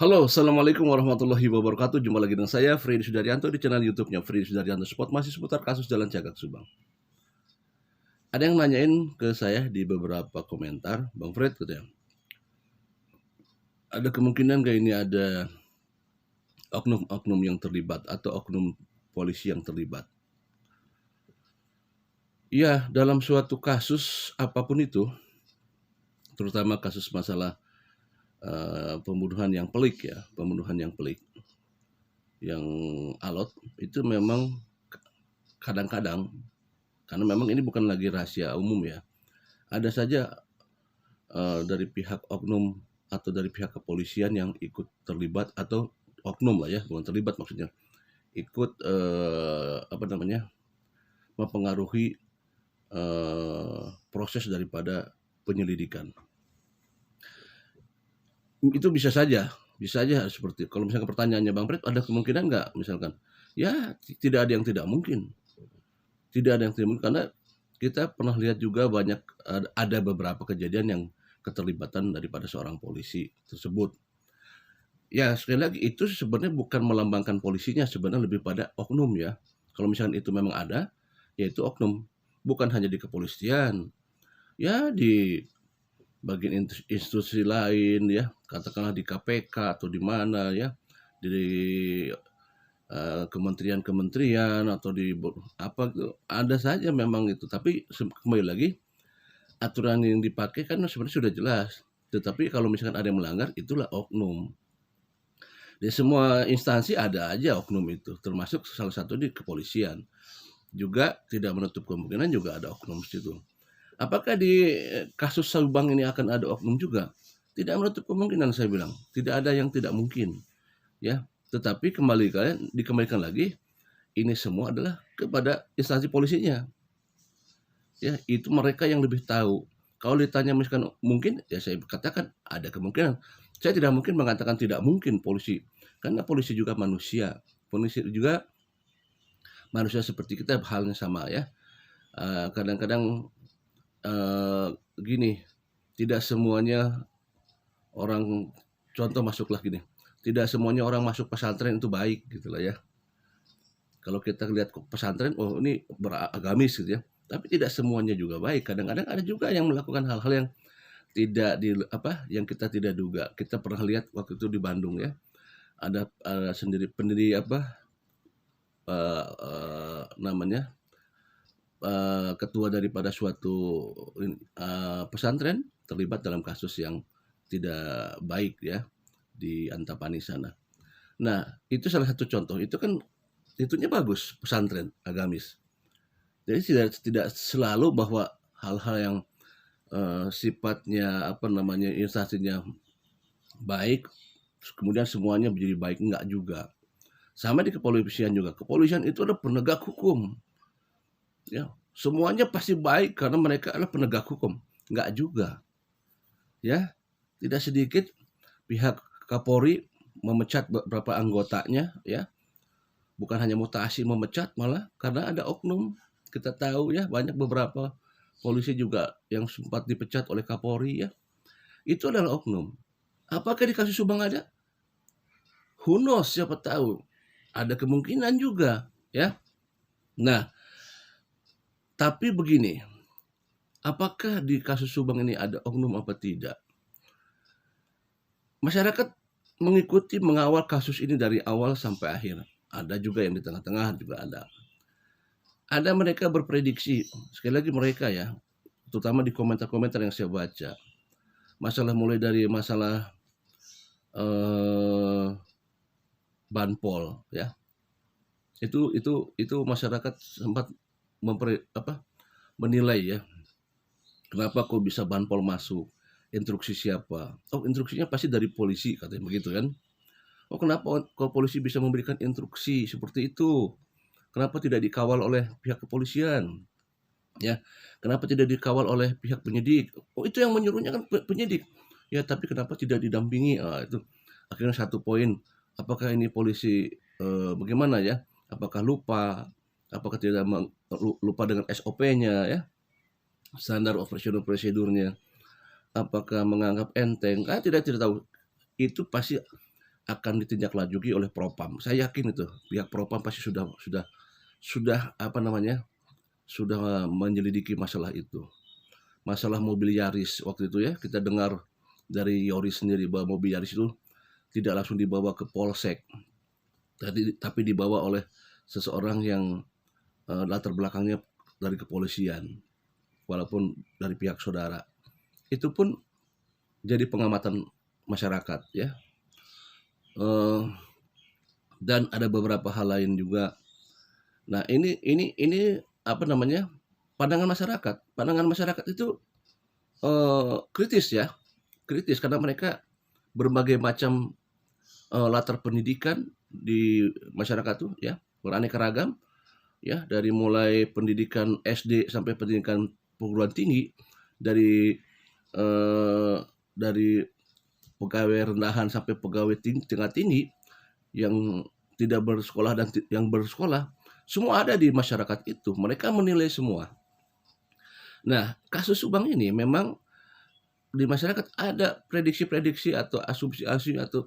Halo, Assalamualaikum warahmatullahi wabarakatuh. Jumpa lagi dengan saya, Freddy Sudaryanto, di channel YouTube-nya Freddy Sudaryanto Sport, masih seputar kasus Jalan Cagak Subang. Ada yang nanyain ke saya di beberapa komentar, Bang Fred, katanya, ada kemungkinan nggak ini ada oknum-oknum yang terlibat atau oknum polisi yang terlibat? Ya, dalam suatu kasus apapun itu, terutama kasus masalah pembunuhan yang pelik ya, pembunuhan yang pelik, yang alot, itu memang kadang-kadang, karena memang ini bukan lagi rahasia umum ya, ada saja dari pihak oknum atau dari pihak kepolisian yang ikut terlibat, atau oknum lah ya, bukan terlibat maksudnya, ikut mempengaruhi proses daripada penyelidikan. Itu bisa saja seperti kalau misalnya pertanyaannya Bang Fred, ada kemungkinan nggak misalkan? Ya, tidak ada yang tidak mungkin. Tidak ada yang tidak mungkin, karena kita pernah lihat juga banyak, ada beberapa kejadian yang keterlibatan daripada seorang polisi tersebut. Ya, sekali lagi itu sebenarnya bukan melambangkan polisinya, sebenarnya lebih pada oknum ya. Kalau misalkan itu memang ada, ya itu oknum. Bukan hanya di kepolisian, ya di bagian institusi lain ya, katakanlah di KPK atau di mana ya, di kementerian-kementerian atau di apa itu, ada saja memang itu. Tapi kembali lagi, aturan yang dipakai kan sebenarnya sudah jelas. Tetapi kalau misalkan ada yang melanggar, itulah oknum. Di semua instansi ada aja oknum itu, termasuk salah satu di kepolisian. Juga tidak menutup kemungkinan juga ada oknum di situ. Apakah di kasus Subang ini akan ada oknum juga? Tidak menutup kemungkinan, saya bilang. Tidak ada yang tidak mungkin, ya. Tetapi dikembalikan lagi, ini semua adalah kepada instansi polisinya. Ya, itu mereka yang lebih tahu. Kalau ditanya misalkan mungkin, ya saya katakan ada kemungkinan. Saya tidak mungkin mengatakan tidak mungkin polisi, karena polisi juga manusia. Polisi juga manusia seperti kita, halnya sama ya. Kadang-kadang gini, tidak semuanya orang, contoh masuklah gini, tidak semuanya orang masuk pesantren itu baik gitu lah ya. Kalau kita lihat pesantren, oh ini beragamis gitu ya. Tapi tidak semuanya juga baik. Kadang-kadang ada juga yang melakukan hal-hal yang yang kita tidak duga. Kita pernah lihat waktu itu di Bandung ya. Ada sendiri pendiri namanya ketua daripada suatu pesantren terlibat dalam kasus yang tidak baik ya di Antapani sana. Nah, itu salah satu contoh. Itu kan itunya bagus, pesantren agamis. Jadi tidak selalu bahwa hal-hal yang sifatnya instansinya baik, kemudian semuanya menjadi baik, enggak juga. Sama di kepolisian juga. Kepolisian itu adalah penegak hukum. Ya, semuanya pasti baik karena mereka adalah penegak hukum. Enggak juga. Ya, tidak sedikit pihak Kapolri memecat beberapa anggotanya ya. Bukan hanya mutasi, memecat malah karena ada oknum. Kita tahu ya, banyak beberapa polisi juga yang sempat dipecat oleh Kapolri ya. Itu adalah oknum. Apakah di kasus Subang ada? Who knows, siapa tahu. Ada kemungkinan juga ya. Nah, tapi begini, apakah di kasus Subang ini ada oknum apa tidak? Masyarakat mengikuti, mengawal kasus ini dari awal sampai akhir. Ada juga yang di tengah-tengah juga ada. Ada mereka berprediksi, sekali lagi mereka ya, terutama di komentar-komentar yang saya baca. Mulai dari masalah banpol ya. Itu masyarakat sempat menilai ya. Kenapa kok bisa banpol masuk? Instruksi siapa? Oh, instruksinya pasti dari polisi, katanya begitu kan. Oh, kenapa kok polisi bisa memberikan instruksi seperti itu? Kenapa tidak dikawal oleh pihak kepolisian? Ya, kenapa tidak dikawal oleh pihak penyidik? Oh, itu yang menyuruhnya kan penyidik. Ya, tapi kenapa tidak didampingi? Itu akhirnya satu poin. Apakah ini polisi bagaimana ya? Apakah lupa? Apakah tidak lupa dengan SOP-nya ya? Standar operasional prosedurnya. Apakah menganggap enteng? Tidak tahu. Itu pasti akan ditindaklanjuti oleh Propam. Saya yakin itu pihak Propam pasti sudah apa namanya, sudah menyelidiki masalah itu. Masalah mobil Yaris waktu itu ya, kita dengar dari Yoris sendiri bahwa mobil Yaris itu tidak langsung dibawa ke polsek, tapi dibawa oleh seseorang yang latar belakangnya dari kepolisian, walaupun dari pihak saudara. Itu pun jadi pengamatan masyarakat ya. Dan ada beberapa hal lain juga. Nah, ini apa namanya? Pandangan masyarakat. Pandangan masyarakat itu kritis ya. Kritis karena mereka berbagai macam latar pendidikan di masyarakat tuh ya, beraneka ragam ya, dari mulai pendidikan SD sampai pendidikan perguruan tinggi, dari dari pegawai rendahan sampai pegawai tingkat tinggi, yang tidak bersekolah dan yang bersekolah, semua ada di masyarakat itu. Mereka menilai semua. Nah, kasus Subang ini memang di masyarakat ada prediksi-prediksi atau asumsi-asumsi atau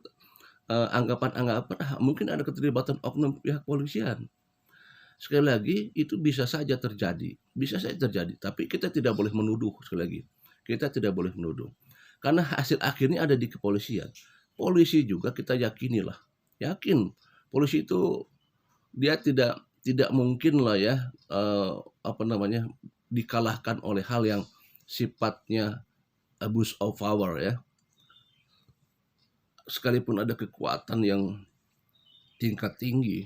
anggapan-anggapan mungkin ada keterlibatan oknum pihak polisian. Sekali lagi itu bisa saja terjadi, tapi kita tidak boleh menuduh. Sekali lagi, kita tidak boleh menuduh karena hasil akhirnya ada di kepolisian. Polisi juga kita yakinilah, yakin polisi itu dia tidak mungkin lah ya apa namanya, dikalahkan oleh hal yang sifatnya abuse of power ya. Sekalipun ada kekuatan yang tingkat tinggi,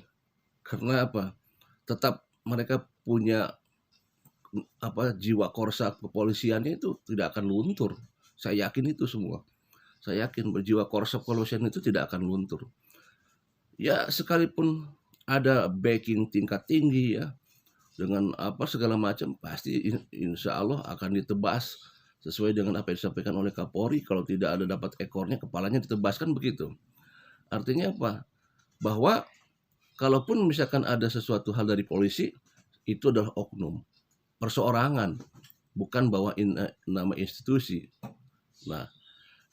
karena apa? Tetap mereka punya apa, jiwa korsa kepolisiannya itu tidak akan luntur. Saya yakin itu semua. Saya yakin berjiwa korsa kepolisian itu tidak akan luntur. Ya, sekalipun ada backing tingkat tinggi ya, dengan apa segala macam, pasti insya Allah akan ditebas sesuai dengan apa yang disampaikan oleh Kapolri. Kalau tidak ada dapat ekornya, kepalanya ditebaskan begitu. Artinya apa? Bahwa kalaupun misalkan ada sesuatu hal dari polisi, itu adalah oknum, perseorangan, bukan bawa nama institusi. Nah,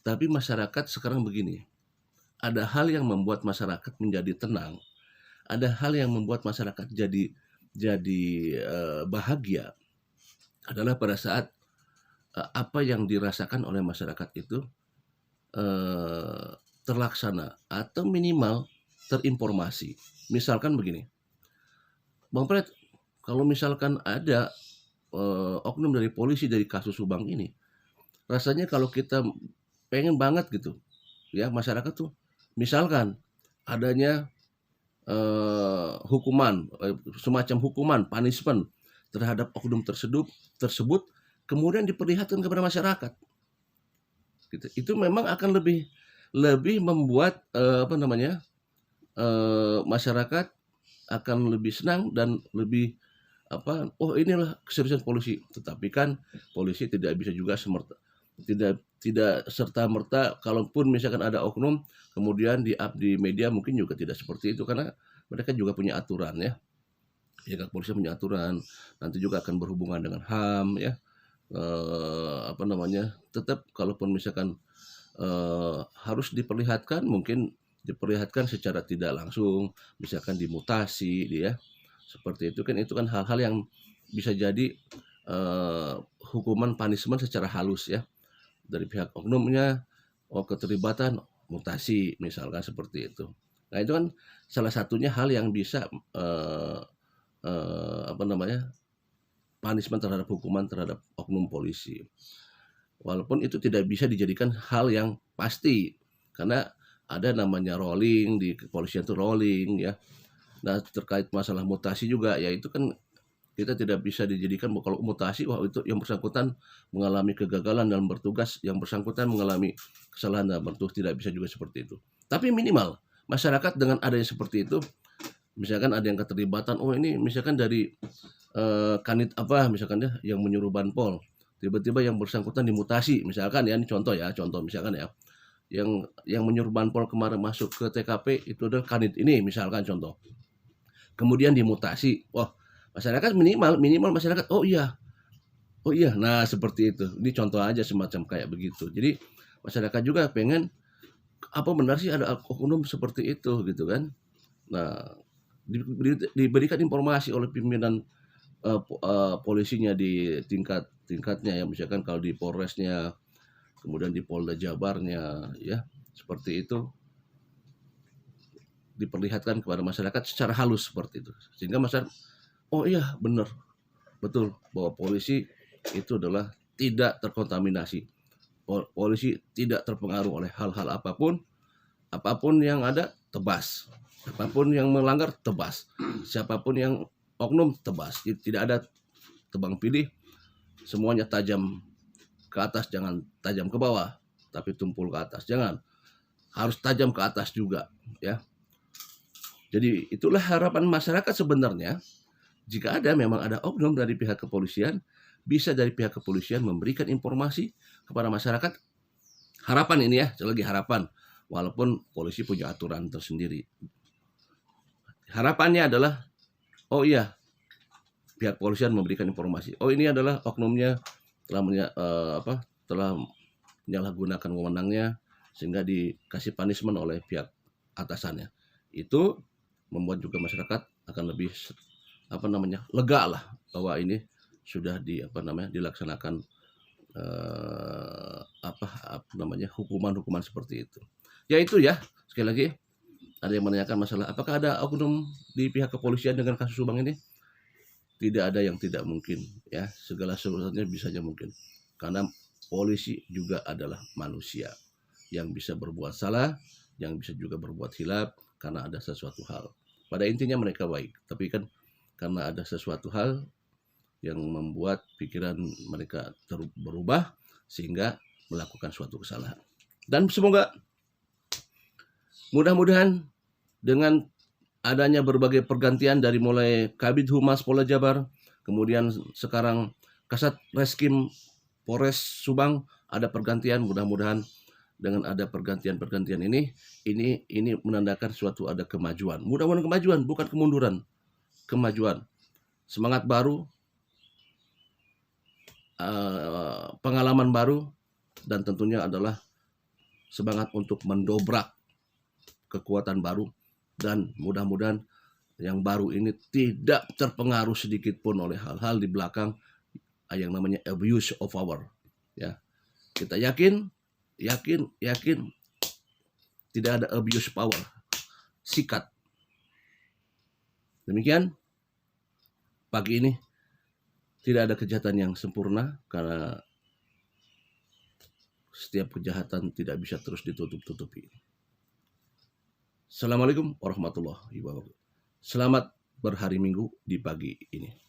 tapi masyarakat sekarang begini, ada hal yang membuat masyarakat menjadi tenang, ada hal yang membuat masyarakat jadi bahagia, adalah pada saat apa yang dirasakan oleh masyarakat itu terlaksana atau minimal terinformasi. Misalkan begini, Bang Pret, kalau misalkan ada oknum dari polisi dari kasus Subang ini, rasanya kalau kita pengen banget gitu ya, masyarakat tuh misalkan adanya hukuman, semacam hukuman punishment terhadap oknum tersebut kemudian diperlihatkan kepada masyarakat gitu. Itu memang akan lebih membuat apa namanya, masyarakat akan lebih senang dan lebih apa, oh inilah keseriusan polisi. Tetapi kan polisi tidak bisa juga tidak serta merta, kalaupun misalkan ada oknum kemudian di-up di media, mungkin juga tidak seperti itu karena mereka juga punya aturan ya. Ya, kepolisian punya aturan, nanti juga akan berhubungan dengan HAM ya. Apa namanya, tetap kalaupun misalkan harus diperlihatkan, mungkin diperlihatkan secara tidak langsung, misalkan dimutasi dia, seperti itu kan hal-hal yang bisa jadi hukuman punishment secara halus ya dari pihak oknumnya, keterlibatan mutasi misalkan seperti itu. Nah, itu kan salah satunya hal yang bisa apa namanya, punishment terhadap hukuman terhadap oknum polisi. Walaupun itu tidak bisa dijadikan hal yang pasti karena ada namanya rolling di kepolisian, itu rolling ya. Nah, terkait masalah mutasi juga ya, itu kan kita tidak bisa dijadikan kalau mutasi wah itu yang bersangkutan mengalami kegagalan dalam bertugas, yang bersangkutan mengalami kesalahan dalam bertugas, tidak bisa juga seperti itu. Tapi minimal masyarakat dengan adanya seperti itu, misalkan ada yang keterlibatan, oh ini misalkan dari kanit apa misalkan ya yang menyuruh banpol, tiba-tiba yang bersangkutan dimutasi misalkan ya, ini contoh misalkan ya, yang menyuruh banpol kemarin masuk ke TKP itu adalah kanit ini misalkan contoh, kemudian dimutasi, wah masyarakat minimal masyarakat oh iya, nah seperti itu. Ini contoh aja semacam kayak begitu. Jadi masyarakat juga pengen apa benar sih ada oknum seperti itu gitu kan. Nah, diberikan informasi oleh pimpinan, polisinya di tingkatnya ya, misalkan kalau di Polresnya, kemudian di Polda Jabarnya ya, seperti itu, diperlihatkan kepada masyarakat secara halus seperti itu. Sehingga masyarakat, "Oh iya benar, betul bahwa polisi itu adalah tidak terkontaminasi. Polisi tidak terpengaruh oleh hal-hal apapun, apapun yang ada tebas, apapun yang melanggar tebas, siapapun yang oknum tebas. Tidak ada tebang pilih, semuanya tajam ke atas, jangan tajam ke bawah, tapi tumpul ke atas. Jangan, harus tajam ke atas juga ya." Jadi itulah harapan masyarakat sebenarnya. Jika memang ada oknum dari pihak kepolisian, bisa dari pihak kepolisian memberikan informasi kepada masyarakat. Harapan ini ya, sekali lagi harapan. Walaupun polisi punya aturan tersendiri. Harapannya adalah, oh iya, pihak kepolisian memberikan informasi. Oh ini adalah oknumnya telah menyalahgunakan wewenangnya sehingga dikasih punishment oleh pihak atasannya. Itu membuat juga masyarakat akan lebih lega lah bahwa ini sudah dilaksanakan hukuman-hukuman seperti itu. Ya itu ya, sekali lagi ada yang menanyakan masalah apakah ada oknum di pihak kepolisian dengan kasus Subang ini? Tidak ada yang tidak mungkin ya, segala sesuatunya bisa saja mungkin. Karena polisi juga adalah manusia yang bisa berbuat salah, yang bisa juga berbuat hilaf karena ada sesuatu hal. Pada intinya mereka baik, tapi kan karena ada sesuatu hal yang membuat pikiran mereka berubah sehingga melakukan suatu kesalahan. Dan semoga mudah-mudahan dengan adanya berbagai pergantian dari mulai Kabid Humas Polda Jabar, kemudian sekarang Kasat Reskrim Polres Subang ada pergantian, mudah-mudahan dengan ada pergantian ini menandakan suatu ada kemajuan. Mudah-mudahan kemajuan, bukan kemunduran. Kemajuan. Semangat baru, pengalaman baru, dan tentunya adalah semangat untuk mendobrak kekuatan baru, dan mudah-mudahan yang baru ini tidak terpengaruh sedikit pun oleh hal-hal di belakang yang namanya abuse of power ya. Kita yakin tidak ada abuse power, sikat. Demikian pagi ini, tidak ada kejahatan yang sempurna karena setiap kejahatan tidak bisa terus ditutup-tutupi. Assalamualaikum warahmatullahi wabarakatuh. Selamat berhari Minggu di pagi ini.